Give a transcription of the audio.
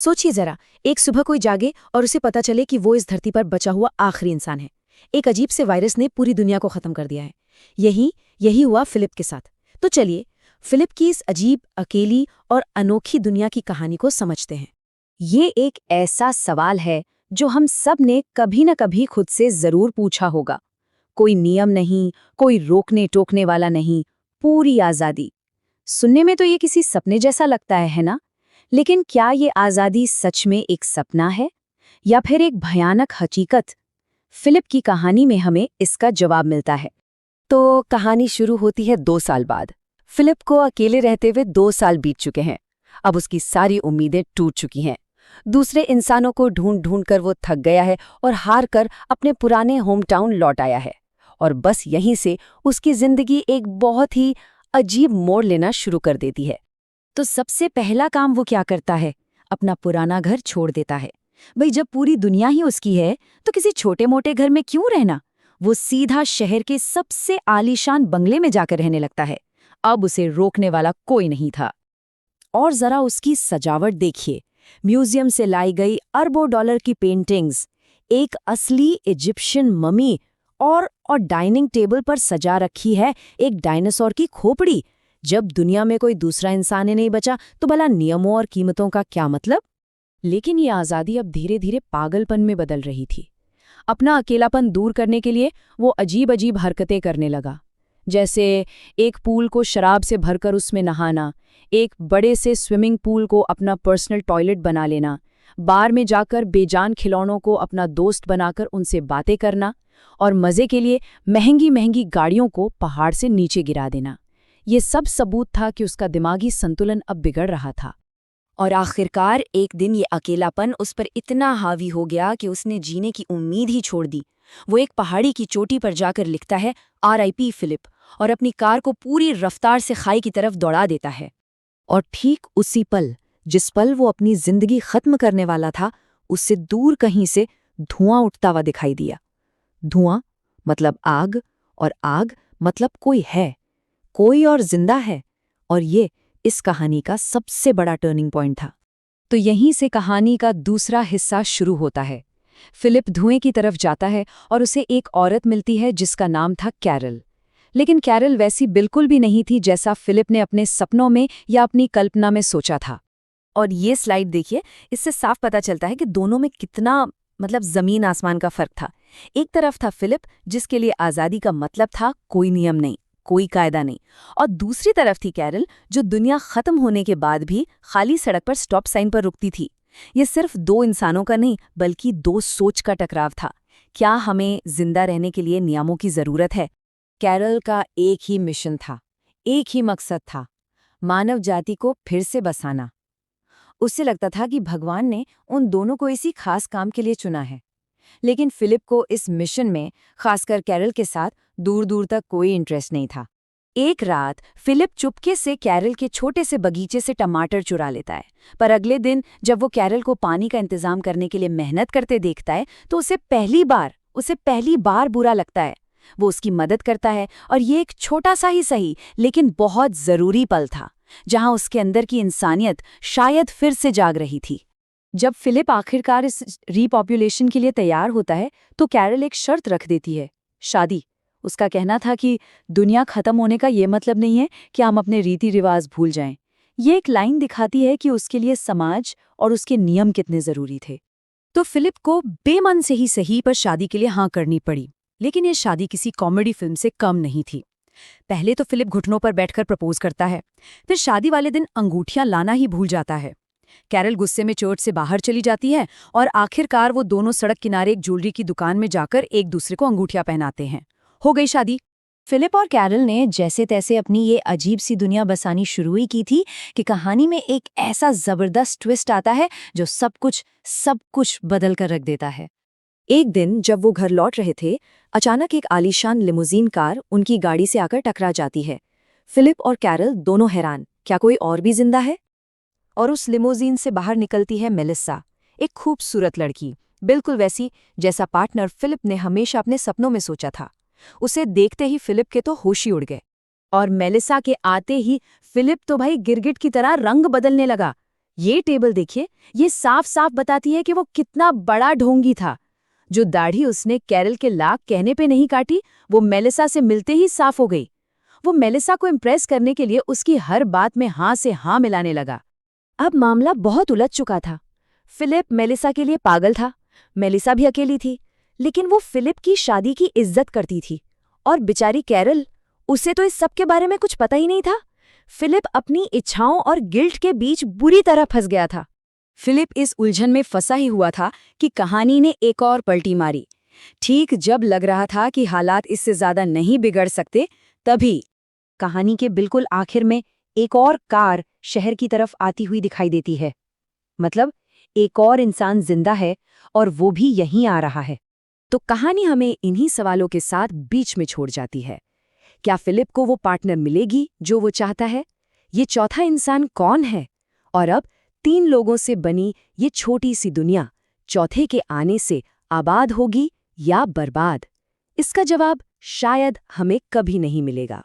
सोचिए जरा, एक सुबह कोई जागे और उसे पता चले कि वो इस धरती पर बचा हुआ आखिरी इंसान है। एक अजीब से वायरस ने पूरी दुनिया को खत्म कर दिया है। यही यही हुआ फिलिप के साथ। तो चलिए, फिलिप की इस अजीब, अकेली और अनोखी दुनिया की कहानी को समझते हैं। ये एक ऐसा सवाल है जो हम सब ने कभी न कभी खुद से जरूर पूछा होगा। कोई नियम नहीं, कोई रोकने टोकने वाला नहीं, पूरी आजादी। सुनने में तो ये किसी सपने जैसा लगता है ना? लेकिन क्या ये आजादी सच में एक सपना है या फिर एक भयानक हकीकत? फिलिप की कहानी में हमें इसका जवाब मिलता है। तो कहानी शुरू होती है 2 साल बाद। फिलिप को अकेले रहते हुए 2 साल बीत चुके हैं। अब उसकी सारी उम्मीदें टूट चुकी हैं। दूसरे इंसानों को ढूंढ ढूंढ कर वो थक गया है और हार कर अपने पुराने होम टाउन लौट आया है। और बस यहीं से उसकी जिंदगी एक बहुत ही अजीब मोड़ लेना शुरू कर देती है। तो सबसे पहला काम वो क्या करता है? अपना पुराना घर छोड़ देता है। भाई, जब पूरी दुनिया ही उसकी है तो किसी छोटे मोटे घर में क्यों रहना? वो सीधा शहर के सबसे आलीशान बंगले में जाकर रहने लगता है। अब उसे रोकने वाला कोई नहीं था। और जरा उसकी सजावट देखिए। म्यूजियम से लाई गई अरबों डॉलर की पेंटिंग्स, एक असली इजिप्शियन ममी और डाइनिंग टेबल पर सजा रखी है एक डायनासोर की खोपड़ी। जब दुनिया में कोई दूसरा इंसान ही नहीं बचा तो भला नियमों और कीमतों का क्या मतलब? लेकिन ये आज़ादी अब धीरे धीरे पागलपन में बदल रही थी। अपना अकेलापन दूर करने के लिए वो अजीब अजीब हरकतें करने लगा। जैसे एक पूल को शराब से भरकर उसमें नहाना, एक बड़े से स्विमिंग पूल को अपना पर्सनल टॉयलेट बना लेना, बार में जाकर बेजान खिलौनों को अपना दोस्त बनाकर उनसे बातें करना, और मज़े के लिए महंगी महंगी गाड़ियों को पहाड़ से नीचे गिरा देना। ये सब सबूत था कि उसका दिमागी संतुलन अब बिगड़ रहा था। और आखिरकार एक दिन ये अकेलापन उस पर इतना हावी हो गया कि उसने जीने की उम्मीद ही छोड़ दी। वो एक पहाड़ी की चोटी पर जाकर लिखता है RIP फिलिप, और अपनी कार को पूरी रफ्तार से खाई की तरफ दौड़ा देता है। और ठीक उसी पल, जिस पल वो अपनी जिंदगी खत्म करने वाला था, उससे दूर कहीं से धुआं उठता हुआ दिखाई दिया। धुआं मतलब आग, और आग मतलब कोई है, कोई और जिंदा है। और ये इस कहानी का सबसे बड़ा टर्निंग पॉइंट था। तो यहीं से कहानी का दूसरा हिस्सा शुरू होता है। फिलिप धुएं की तरफ जाता है और उसे एक औरत मिलती है जिसका नाम था कैरल। लेकिन कैरल वैसी बिल्कुल भी नहीं थी जैसा फिलिप ने अपने सपनों में या अपनी कल्पना में सोचा था। और ये स्लाइड देखिए, इससे साफ पता चलता है कि दोनों में कितना जमीन आसमान का फर्क था। एक तरफ था फिलिप, जिसके लिए आज़ादी का मतलब था कोई नियम नहीं, कोई कायदा नहीं। और दूसरी तरफ थी कैरल, जो दुनिया खत्म होने के बाद भी खाली सड़क पर स्टॉप साइन पर रुकती थी। ये सिर्फ दो इंसानों का नहीं, बल्कि दो सोच का टकराव था। क्या हमें जिंदा रहने के लिए नियमों की जरूरत है? कैरल का एक ही मिशन था, एक ही मकसद था, मानव जाति को फिर से बसाना। उससे लगता था कि भगवान ने उन दोनों को इसी खास काम के लिए चुना है। लेकिन फिलिप को इस मिशन में, खासकर कैरल के साथ, दूर दूर तक कोई इंटरेस्ट नहीं था। एक रात फिलिप चुपके से कैरल के छोटे से बगीचे से टमाटर चुरा लेता है। पर अगले दिन जब वो कैरल को पानी का इंतजाम करने के लिए मेहनत करते देखता है तो उसे पहली बार बुरा लगता है। वो उसकी मदद करता है, और ये एक छोटा सा ही सही लेकिन बहुत जरूरी पल था, जहां उसके अंदर की इंसानियत शायद फिर से जाग रही थी। जब फिलिप आखिरकार इस रीपॉपुलेशन के लिए तैयार होता है तो कैरल एक शर्त रख देती है, शादी। उसका कहना था कि दुनिया खत्म होने का ये मतलब नहीं है कि हम अपने रीति रिवाज भूल जाएं। ये एक लाइन दिखाती है कि उसके लिए समाज और उसके नियम कितने जरूरी थे। तो फिलिप को बेमन से ही सही पर शादी के लिए हाँ करनी पड़ी। लेकिन ये शादी किसी कॉमेडी फिल्म से कम नहीं थी। पहले तो फिलिप घुटनों पर बैठकर प्रपोज करता है, फिर शादी वाले दिन अंगूठियां लाना ही भूल जाता है। कैरल गुस्से में चर्च से बाहर चली जाती है, और आखिरकार वो दोनों सड़क किनारे एक ज्वेलरी की दुकान में जाकर एक दूसरे को अंगूठियां पहनाते हैं। हो गई शादी। फिलिप और कैरल ने जैसे तैसे अपनी ये अजीब सी दुनिया बसानी शुरू ही की थी कि कहानी में एक ऐसा जबरदस्त ट्विस्ट आता है जो सब कुछ बदल कर रख देता है। एक दिन जब वो घर लौट रहे थे, अचानक एक आलीशान लिमोजीन कार उनकी गाड़ी से आकर टकरा जाती है। फिलिप और कैरल दोनों हैरान, क्या कोई और भी जिंदा है? और उस लिमोजीन से बाहर निकलती है मेलिसा, एक खूबसूरत लड़की, बिल्कुल वैसी जैसा पार्टनर फिलिप ने हमेशा अपने सपनों में सोचा था। उसे देखते ही फिलिप के तो होश ही उड़ गए। और मेलिसा के आते ही फिलिप तो भाई गिरगिट की तरह रंग बदलने लगा। ये टेबल देखिए, ये साफ साफ बताती है कि वो कितना बड़ा ढोंगी था। जो दाढ़ी उसने कैरल के लाख कहने पे नहीं काटी, वो मेलिसा से मिलते ही साफ हो गई। वो मेलिसा को इम्प्रेस करने के लिए उसकी हर बात में हाँ से हाँ मिलाने लगा। अब मामला बहुत उलझ चुका था। फिलिप मेलिसा के लिए पागल था, मेलिसा भी अकेली थी, लेकिन वो फिलिप की शादी की इज्जत करती थी। और बेचारी कैरल, उसे तो इस सब के बारे में कुछ पता ही नहीं था। फिलिप अपनी इच्छाओं और गिल्ट के बीच बुरी तरह फंस गया था। फिलिप इस उलझन में फंसा ही हुआ था कि कहानी ने एक और पलटी मारी। ठीक जब लग रहा था कि हालात इससे ज्यादा नहीं बिगड़ सकते, तभी कहानी के बिल्कुल आखिर में एक और कार शहर की तरफ आती हुई दिखाई देती है। मतलब एक और इंसान जिंदा है और वो भी यहीं आ रहा है। तो कहानी हमें इन्हीं सवालों के साथ बीच में छोड़ जाती है। क्या फिलिप को वो पार्टनर मिलेगी जो वो चाहता है? ये चौथा इंसान कौन है? और अब 3 लोगों से बनी ये छोटी सी दुनिया चौथे के आने से आबाद होगी या बर्बाद? इसका जवाब शायद हमें कभी नहीं मिलेगा।